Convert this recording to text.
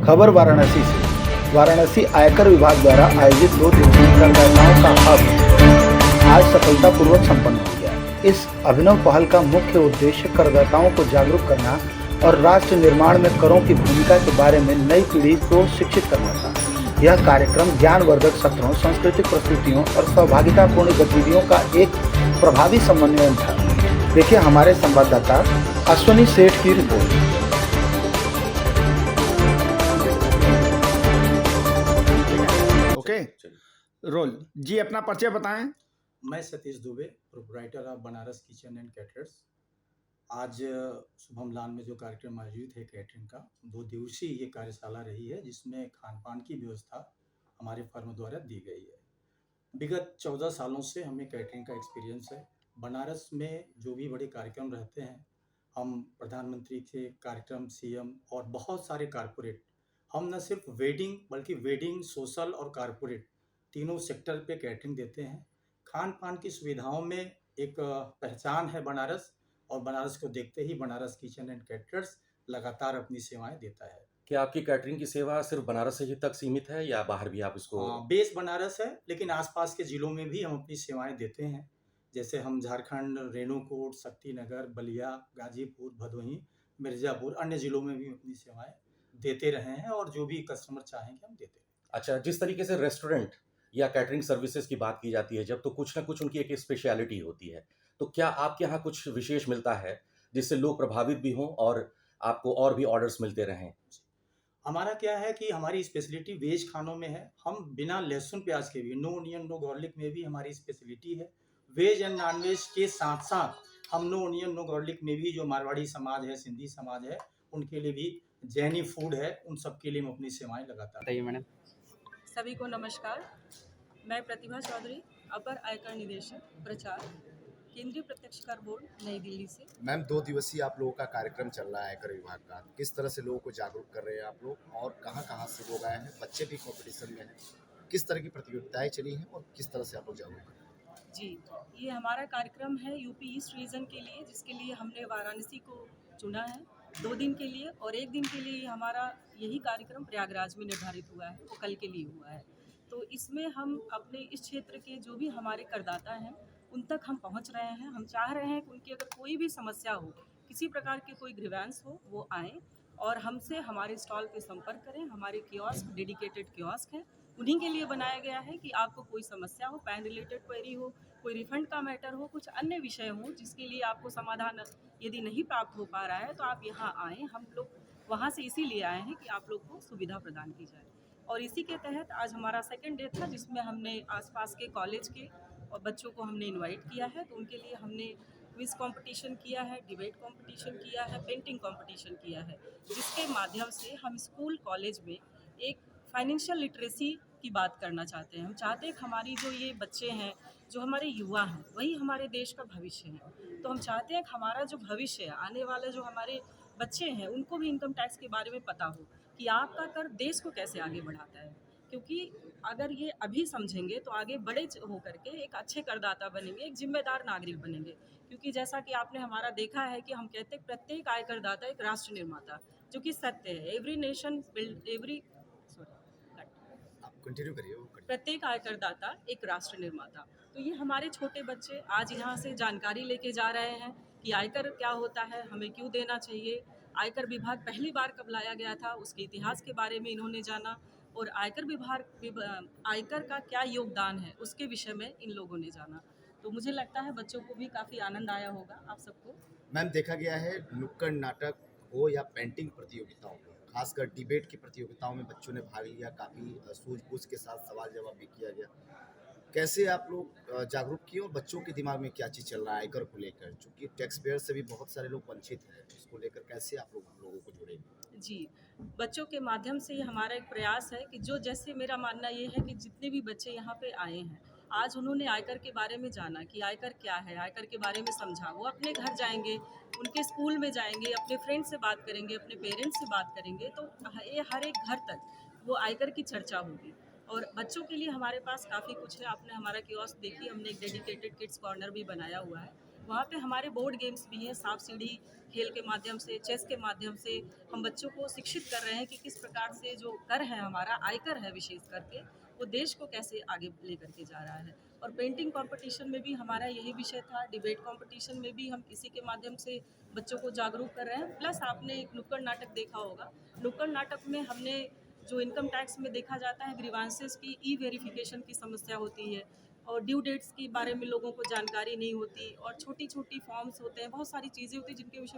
खबर वाराणसी से। वाराणसी आयकर विभाग द्वारा आयोजित 2 दिवसीय करदाताओं का हब आज सफलतापूर्वक संपन्न हो गया। इस अभिनव पहल का मुख्य उद्देश्य करदाताओं को जागरूक करना और राष्ट्र निर्माण में करों की भूमिका के बारे में नई पीढ़ी को शिक्षित करना था। यह कार्यक्रम ज्ञानवर्धक सत्रों, सांस्कृतिक प्रस्तुतियों और सहभागितापूर्ण गतिविधियों का एक प्रभावी समन्वय था। देखिए हमारे संवाददाता अश्विनी सेठ की रिपोर्ट। ओके, रोल जी, अपना परिचय बताएं। मैं Satish Dubey, proprietor of Banaras kitchen and caterers. आज शुभम लान में जो कार्यक्रम आयोजित है कैटरिंग का, 2 दिवसीय ये कार्यशाला रही है, जिसमें खान पान की व्यवस्था हमारे फर्म द्वारा दी गई है। विगत 14 सालों से हमें कैटरिंग का एक्सपीरियंस है। बनारस में जो भी बड़े कार्यक्रम रहते हैं, हम प्रधानमंत्री के कार्यक्रम, सीएम और बहुत सारे कारपोरेट, हम न सिर्फ वेडिंग बल्कि वेडिंग, सोशल और कारपोरेट तीनों सेक्टर पे कैटरिंग देते हैं। खान पान की सुविधाओं में एक पहचान है बनारस, और बनारस को देखते ही बनारस किचन एंड कैटरर्स लगातार अपनी सेवाएं देता है। क्या आपकी कैटरिंग की सेवा सिर्फ बनारस ही तक सीमित है या बाहर भी आप इसको? बेस बनारस है, लेकिन आसपास के जिलों में भी हम अपनी सेवाएं देते हैं। जैसे हम झारखंड, रेणुकूट, शक्तिनगर, बलिया, गाजीपुर, भदोही, मिर्ज़ापुर, अन्य जिलों में भी अपनी सेवाएं देते रहे हैं, और जो भी कस्टमर चाहेंगे हम देते हैं। अच्छा, जिस तरीके से रेस्टोरेंट या कैटरिंग सर्विसेज की बात की जाती है, जब तो कुछ ना कुछ उनकी एक स्पेशलिटी होती है, तो क्या आपके यहाँ कुछ विशेष मिलता है जिससे लोग प्रभावित भी हों और आपको और भी ऑर्डर्स मिलते रहें? हमारा क्या है कि हमारी स्पेशलिटी वेज खानों में है। हम बिना लहसुन प्याज के भी, नो ऑनियन नो गार्लिक में भी हमारी स्पेशलिटी है। वेज एंड नॉन वेज के साथ साथ हम नो ऑनियन नो गार्लिक में भी, जो मारवाड़ी समाज है, सिंधी समाज है, उनके लिए भी, जैनी फूड है, उन सब के लिए हम अपनी सेवाएं लगातार। बताइए मैडम। सभी को नमस्कार। मैं प्रतिभा चौधरी, अपर आयकर निदेशक प्रचार, केंद्रीय प्रत्यक्ष कर बोर्ड, नई दिल्ली से। मैम, 2 दिवसीय आप लोगों का कार्यक्रम चल रहा है आयकर विभाग का। किस तरह से लोगों को जागरूक कर रहे हैं आप लोग, और कहाँ से लोग आए हैं? बच्चे भी कंपटीशन में हैं। किस तरह की प्रतियोगिताएं चली हैं और किस तरह से आप लोग जागरूक कर रहे हैं? जी, ये हमारा कार्यक्रम है यूपी ईस्ट रीजन के लिए, जिसके लिए हमने वाराणसी को चुना है 2 दिन के लिए, और 1 दिन के लिए हमारा यही कार्यक्रम प्रयागराज में निर्धारित हुआ है, वो कल के लिए हुआ है। तो इसमें हम अपने इस क्षेत्र के जो भी हमारे करदाता हैं उन तक हम पहुंच रहे हैं। हम चाह रहे हैं कि उनकी अगर कोई भी समस्या हो, किसी प्रकार की कोई ग्रीवेंस हो, वो आएँ और हमसे हमारे स्टॉल पे संपर्क करें। हमारे कियोस्क डेडिकेटेड कियोस्क हैं, उन्हीं के लिए बनाया गया है कि आपको कोई समस्या हो, पैन रिलेटेड क्वेरी हो, कोई रिफंड का मैटर हो, कुछ अन्य विषय हो जिसके लिए आपको समाधान यदि नहीं प्राप्त हो पा रहा है, तो आप यहाँ आएँ। हम लोग वहाँ से इसीलिए आए हैं कि आप लोग को सुविधा प्रदान की जाए, और इसी के तहत आज हमारा सेकेंड डे था, जिसमें हमने आसपास के कॉलेज के और बच्चों को हमने इनवाइट किया है। तो उनके लिए हमने क्विज कंपटीशन किया है, डिबेट कंपटीशन किया है, पेंटिंग कंपटीशन किया है, जिसके माध्यम से हम स्कूल कॉलेज में एक फाइनेंशियल लिटरेसी की बात करना चाहते हैं। हम चाहते हैं कि हमारी जो ये बच्चे हैं, जो हमारे युवा हैं, वही हमारे देश का भविष्य है। तो हम चाहते हैं कि हमारा जो भविष्य है, आने वाले जो हमारे बच्चे हैं, उनको भी इनकम टैक्स के बारे में पता हो कि आपका कर देश को कैसे आगे बढ़ाता है। क्योंकि अगर ये अभी समझेंगे तो आगे बड़े होकर के एक अच्छे करदाता बनेंगे, एक जिम्मेदार नागरिक बनेंगे। क्योंकि जैसा कि आपने हमारा देखा है कि हम कहते हैं प्रत्येक आयकरदाता एक राष्ट्र निर्माता, जो कि सत्य है। एवरी नेशन बिल्ड आप कंटिन्यू करिए। प्रत्येक आयकरदाता एक राष्ट्र निर्माता। तो ये हमारे छोटे बच्चे आज यहाँ से जानकारी लेके जा रहे हैं कि आयकर क्या होता है, हमें क्यों देना चाहिए, आयकर विभाग पहली बार कब लाया गया था, उसके इतिहास के बारे में इन्होंने जाना, और आयकर का क्या योगदान है उसके विषय में इन लोगों ने जाना। तो मुझे लगता है बच्चों को भी काफ़ी आनंद आया होगा, आप सबको। मैम, देखा गया है नुक्कड़ नाटक हो या पेंटिंग प्रतियोगिताओं में, खासकर डिबेट की प्रतियोगिताओं में बच्चों ने भाग लिया। काफ़ी सूझबूझ के साथ सवाल जवाब भी किया गया। कैसे आप लोग जागरूक किए, और बच्चों के दिमाग में क्या चीज़ चल रहा है आयकर को लेकर, चूँकि टैक्स पेयर से भी बहुत सारे लोग वंचित हैं, उसको लेकर कैसे आप लोगों को जोड़ेंगे? जी, बच्चों के माध्यम से ये हमारा एक प्रयास है कि जो, जैसे मेरा मानना ये है कि जितने भी बच्चे यहाँ पे आए हैं, आज उन्होंने आयकर के बारे में जाना कि आयकर क्या है, आयकर के बारे में समझा। वो अपने घर जाएंगे, उनके स्कूल में जाएंगे, अपने फ्रेंड से बात करेंगे, अपने पेरेंट्स से बात करेंगे, तो ये हर एक घर तक वो आयकर की चर्चा होगी। और बच्चों के लिए हमारे पास काफ़ी कुछ है। आपने हमारा कियोस्क देखी, हमने एक डेडिकेटेड किड्स कॉर्नर भी बनाया हुआ है, वहाँ पे हमारे बोर्ड गेम्स भी हैं, सांप सीढ़ी खेल के माध्यम से, चेस के माध्यम से हम बच्चों को शिक्षित कर रहे हैं कि किस प्रकार से जो कर है हमारा आयकर है विशेष करके वो देश को कैसे आगे लेकर के जा रहा है। और पेंटिंग कंपटीशन में भी हमारा यही विषय था, डिबेट कंपटीशन में भी हम इसी के माध्यम से बच्चों को जागरूक कर रहे हैं। प्लस आपने एक नुक्कड़ नाटक देखा होगा, नुक्कड़ नाटक में हमने जो इनकम टैक्स में देखा जाता है ग्रीवांसेस की ई वेरिफिकेशन की समस्या होती है और ड्यू डेट्स के बारे में लोगों को जानकारी नहीं होती और छोटी छोटी फॉर्म्स होते हैं, बहुत सारी चीज़ें होती हैं जिनके विषय